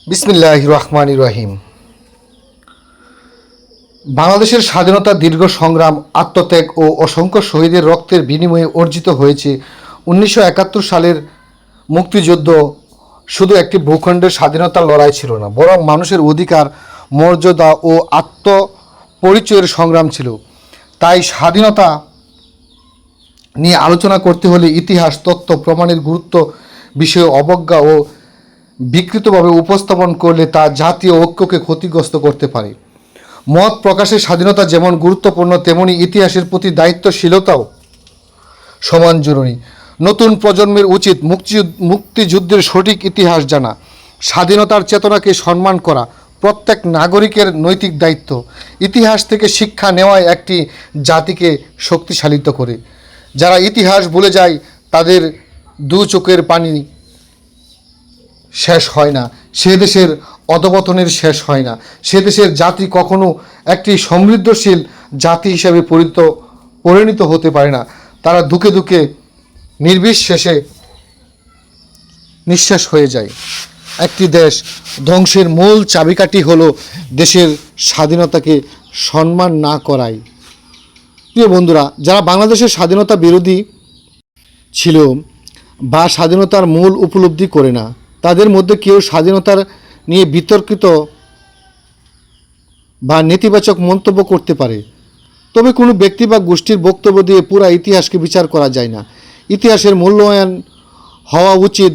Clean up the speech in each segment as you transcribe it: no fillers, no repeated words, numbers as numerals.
বিসমিল্লাহির রহমানির রহিম। বাংলাদেশের স্বাধীনতা দীর্ঘ সংগ্রাম, আত্মত্যাগ ও অসংখ্য শহীদের রক্তের বিনিময়ে অর্জিত হয়েছে। 1971 সালের মুক্তিযুদ্ধ শুধু একটি ভূখণ্ডের স্বাধীনতার লড়াই ছিল না, বরং মানুষের অধিকার, মর্যাদা ও আত্মপরিচয়ের সংগ্রাম ছিল। তাই স্বাধীনতা নিয়ে আলোচনা করতে হলে ইতিহাস, তথ্য, প্রমাণের গুরুত্ব বিষয়ে অবজ্ঞা ও বিকৃতভাবে উপস্থাপন করলে তা জাতীয় ঐক্যকে ক্ষতিগ্রস্ত করতে পারে। মত প্রকাশের স্বাধীনতা যেমন গুরুত্বপূর্ণ, তেমনি ইতিহাসের প্রতি দায়িত্বশীলতাও সমান জরুরি। নতুন প্রজন্মের উচিত মুক্তিযুদ্ধের সঠিক ইতিহাস জানা, স্বাধীনতার চেতনাকে সম্মান করা প্রত্যেক নাগরিকের নৈতিক দায়িত্ব। ইতিহাস থেকে শিক্ষা নেওয়াই একটি জাতিকে শক্তিশালিত করে। যারা ইতিহাস ভুলে যায় তাদের দু চোখের পানি শেষ হয় না, সে দেশের অধপতনের শেষ হয় না, সে দেশের জাতি কখনো একটি সমৃদ্ধশীল জাতি হিসাবে পরিণত হতে পারে না। তারা দুঃখে দুঃখে নির্বিশেষে নিঃশেষ হয়ে যায়। একটি দেশ ধ্বংসের মূল চাবিকাঠি হলো দেশের স্বাধীনতাকে সম্মান না করাই। প্রিয় বন্ধুরা, যারা বাংলাদেশের স্বাধীনতা বিরোধী ছিল বা স্বাধীনতার মূল উপলব্ধি করে না, তাদের মধ্যে কেউ স্বাধীনতার নিয়ে বিতর্কিত বা নেতিবাচক মন্তব্য করতে পারে, তবে কোনো ব্যক্তি বা গোষ্ঠীর বক্তব্য দিয়ে পুরা ইতিহাসকে বিচার করা যায় না। ইতিহাসের মূল্যায়ন হওয়া উচিত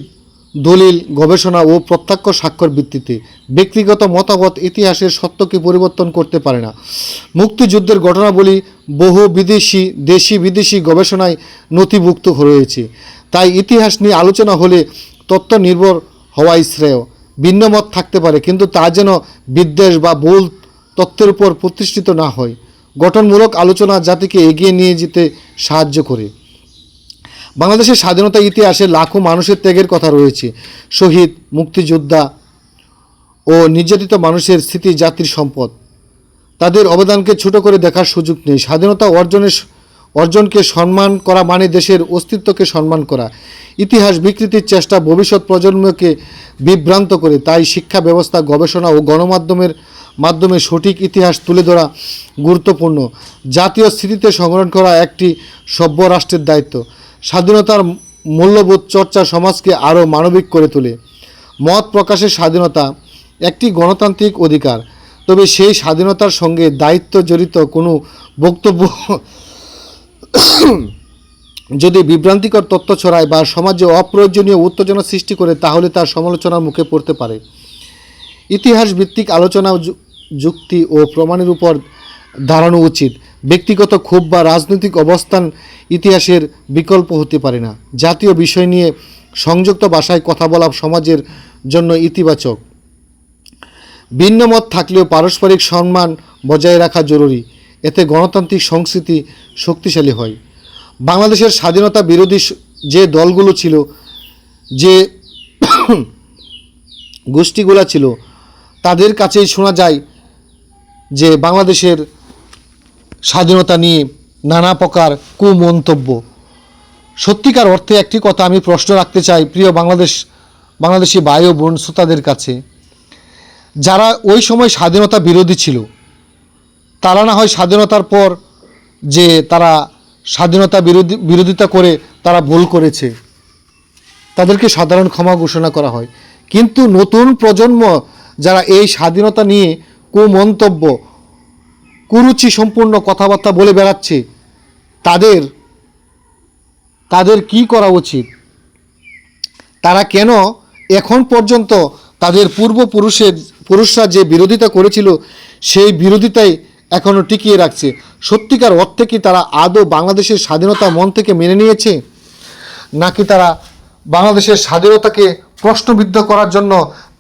দলিল, গবেষণা ও প্রত্যক্ষ সাক্ষ্যের ভিত্তিতে। ব্যক্তিগত মতামত ইতিহাসের সত্যকে পরিবর্তন করতে পারে না। মুক্তিযুদ্ধের ঘটনাবলী বহু দেশি বিদেশি গবেষণায় নথিভুক্ত রয়েছে। তাই ইতিহাস নিয়ে আলোচনা হলে তথ্য নির্ভর হওয়াই শ্রেয়। ভিন্নমত থাকতে পারে, কিন্তু তা যেন বিদ্বেষ বা ভুল তথ্যের উপর প্রতিষ্ঠিত না হয়। গঠনমূলক আলোচনা জাতিকে এগিয়ে নিয়ে যেতে সাহায্য করে। বাংলাদেশের স্বাধীনতা ইতিহাসে লাখো মানুষের ত্যাগের কথা রয়েছে। শহীদ, মুক্তিযোদ্ধা ও নির্যাতিত মানুষের স্মৃতি জাতির সম্পদ। তাদের অবদানকে ছোট করে দেখার সুযোগ নেই। স্বাধীনতা অর্জনকে সম্মান করা মানে দেশের অস্তিত্বকে সম্মান করা। ইতিহাস বিকৃতির চেষ্টা ভবিষ্যৎ প্রজন্মকে বিভ্রান্ত করে। তাই শিক্ষা ব্যবস্থা, গবেষণা ও গণমাধ্যমের মাধ্যমে সঠিক ইতিহাস তুলে ধরা গুরুত্বপূর্ণ। জাতীয় স্মৃতিতে সংরক্ষণ করা একটি সভ্য রাষ্ট্রের দায়িত্ব। স্বাধীনতার মূল্যবোধ চর্চা সমাজকে আরও মানবিক করে তোলে। মত প্রকাশের স্বাধীনতা একটি গণতান্ত্রিক অধিকার, তবে সেই স্বাধীনতার সঙ্গে দায়িত্ব জড়িত কোনো বক্তব্য যদি বিভ্রান্তিকর তথ্য ছড়ায় বা সমাজে অপ্রয়োজনীয় উত্তেজনা সৃষ্টি করে, তাহলে তার সমালোচনার মুখে পড়তে পারে। ইতিহাস ভিত্তিক আলোচনা যুক্তি ও প্রমাণের উপর দাঁড়ানো উচিত। ব্যক্তিগত ক্ষোভ বা রাজনৈতিক অবস্থান ইতিহাসের বিকল্প হতে পারে না। জাতীয় বিষয় নিয়ে সংযুক্ত ভাষায় কথা বলা সমাজের জন্য ইতিবাচক। ভিন্নমত থাকলেও পারস্পরিক সম্মান বজায় রাখা জরুরি। এতে গণতান্ত্রিক সংস্কৃতি শক্তিশালী হয়। বাংলাদেশের স্বাধীনতা বিরোধী যে দলগুলো ছিল, যে গোষ্ঠীগুলো ছিল, তাদের কাছেই শোনা যায় যে বাংলাদেশের স্বাধীনতা নিয়ে নানা প্রকার কুমন্তব্য। সত্যিকার অর্থে একটি কথা আমি প্রশ্ন রাখতে চাই প্রিয় বাংলাদেশি ভাই ও বোন শ্রোতাদের কাছে, যারা ওই সময় স্বাধীনতা বিরোধী ছিল, তারা না হয় স্বাধীনতার পর যে তারা স্বাধীনতা বিরোধিতা করে তারা ভুল করেছে, তাদেরকে সাধারণ ক্ষমা ঘোষণা করা হয়, কিন্তু নতুন প্রজন্ম যারা এই স্বাধীনতা নিয়ে কুমন্তব্য, কুরুচি সম্পূর্ণ কথাবার্তা বলে বেড়াচ্ছে, তাদের কি করা উচিত? তারা কেন এখন পর্যন্ত তাদের পূর্বপুরুষরা যে বিরোধিতা করেছিল সেই বিরোধিতাই এখনও টিকিয়ে রাখছে? সত্যিকার অর্থে কি তারা আদৌ বাংলাদেশের স্বাধীনতা মন থেকে মেনে নিয়েছে, নাকি তারা বাংলাদেশের স্বাধীনতাকে প্রশ্নবিদ্ধ করার জন্য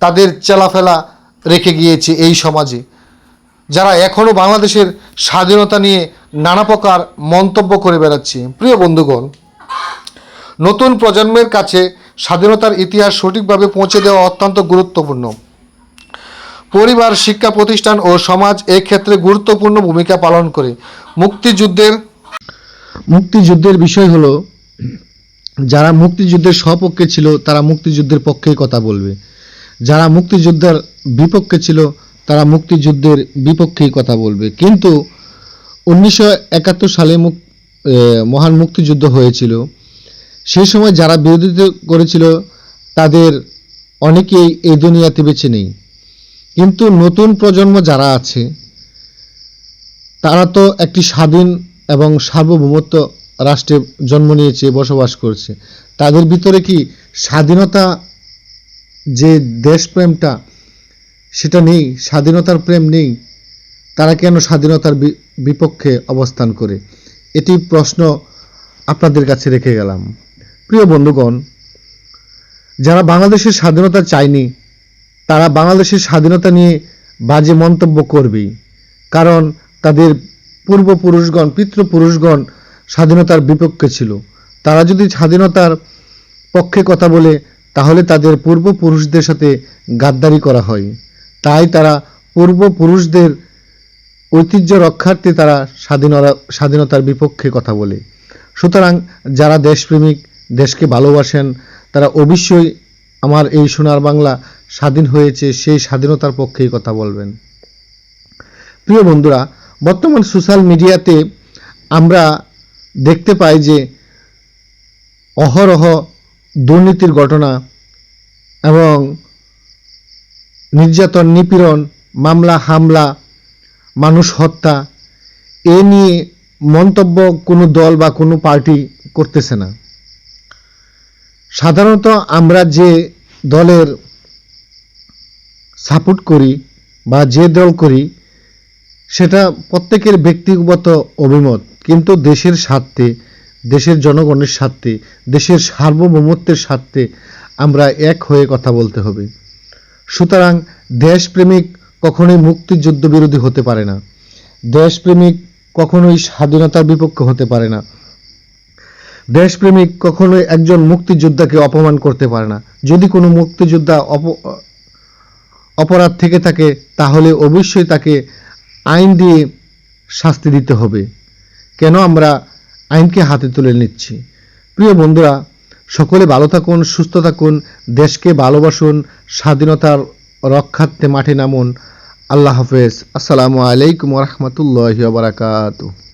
তাদের চেলাফেলা রেখে গিয়েছে এই সমাজে, যারা এখনও বাংলাদেশের স্বাধীনতা নিয়ে নানা প্রকার মন্তব্য করে বেড়াচ্ছে? প্রিয় বন্ধুগণ, নতুন প্রজন্মের কাছে স্বাধীনতার ইতিহাস সঠিকভাবে পৌঁছে দেওয়া অত্যন্ত গুরুত্বপূর্ণ। পরিবার, শিক্ষা প্রতিষ্ঠান ও সমাজ এই ক্ষেত্রে গুরুত্বপূর্ণ ভূমিকা পালন করে। মুক্তিযুদ্ধের বিষয় হলো, যারা মুক্তিযুদ্ধের সপক্ষে ছিল তারা মুক্তিযুদ্ধের পক্ষেই কথা বলবে, যারা মুক্তিযুদ্ধের বিপক্ষে ছিল তারা মুক্তিযুদ্ধের বিপক্ষেই কথা বলবে। কিন্তু 1971 সালে মহান মুক্তিযুদ্ধ হয়েছিল, সেই সময় যারা বিরোধিতা করেছিল তাদের অনেকেই এই দুনিয়াতে বেঁচে নেই। কিন্তু নতুন প্রজন্ম যারা আছে তারা তো একটি স্বাধীন এবং সার্বভৌমত্ব রাষ্ট্রে জন্ম নিয়েছে, বসবাস করছে। তাদের ভিতরে কি স্বাধীনতা, যে দেশপ্রেমটা, সেটা নেই? স্বাধীনতার প্রেম নেই? তারা কেন স্বাধীনতার বিপক্ষে অবস্থান করে? এটি প্রশ্ন আপনাদের কাছে রেখে গেলাম। প্রিয় বন্ধুগণ, যারা বাংলাদেশের স্বাধীনতা চায়নি তারা বাংলাদেশের স্বাধীনতা নিয়ে বাজে মন্তব্য করবেই, কারণ তাদের পূর্বপুরুষগণ, পিতৃপুরুষগণ স্বাধীনতার বিপক্ষে ছিল। তারা যদি স্বাধীনতার পক্ষে কথা বলে তাহলে তাদের পূর্বপুরুষদের সাথে গাদ্দারি করা হয়। তাই তারা পূর্বপুরুষদের ঐতিহ্য রক্ষার্থে তারা স্বাধীনতার বিপক্ষে কথা বলে। সুতরাং যারা দেশপ্রেমিক, দেশকে ভালোবাসেন, তারা অবশ্যই আমার এই সোনার বাংলা স্বাধীন হয়েছে সেই স্বাধীনতার পক্ষেই কথা বলবেন। প্রিয় বন্ধুরা, বর্তমান সোশ্যাল মিডিয়াতে আমরা দেখতে পাই যে অহরহ দুর্নীতির ঘটনা এবং নির্যাতন, নিপীড়ন, মামলা হামলা, মানুষ হত্যা, এ নিয়ে মন্তব্য কোনো দল বা কোনো পার্টি করতেছে না। সাধারণত আমরা যে দলের সাপোর্ট করি বা যে দল করি সেটা প্রত্যেকের ব্যক্তিগত অভিমত, কিন্তু দেশের স্বার্থে, দেশের জনগণের স্বার্থে, দেশের সার্বভৌমত্বের স্বার্থে আমরা এক হয়ে কথা বলতে হবে। সুতরাং দেশপ্রেমিক কখনোই মুক্তিযুদ্ধ বিরোধী হতে পারে না। দেশপ্রেমিক কখনোই স্বাধীনতার বিপক্ষে হতে পারে না। দেশপ্রেমিক কখনোই একজন মুক্তিযোদ্ধাকে অপমান করতে পারে না। যদি কোনো মুক্তিযোদ্ধা অপরাধ থেকে থাকে তাহলে অবশ্যই তাকে আইন দিয়ে শাস্তি দিতে হবে। কেন আমরা আইনকে হাতে তুলে নিচ্ছি? প্রিয় বন্ধুরা, সকলে ভালো থাকুন, সুস্থ থাকুন, দেশকে ভালোবাসুন, স্বাধীনতার রক্ষার্থে মাঠে নামুন। আল্লাহ হাফেজ। আসসালামু আলাইকুম ওয়া রাহমাতুল্লাহি ওয়া বারাকাতুহু।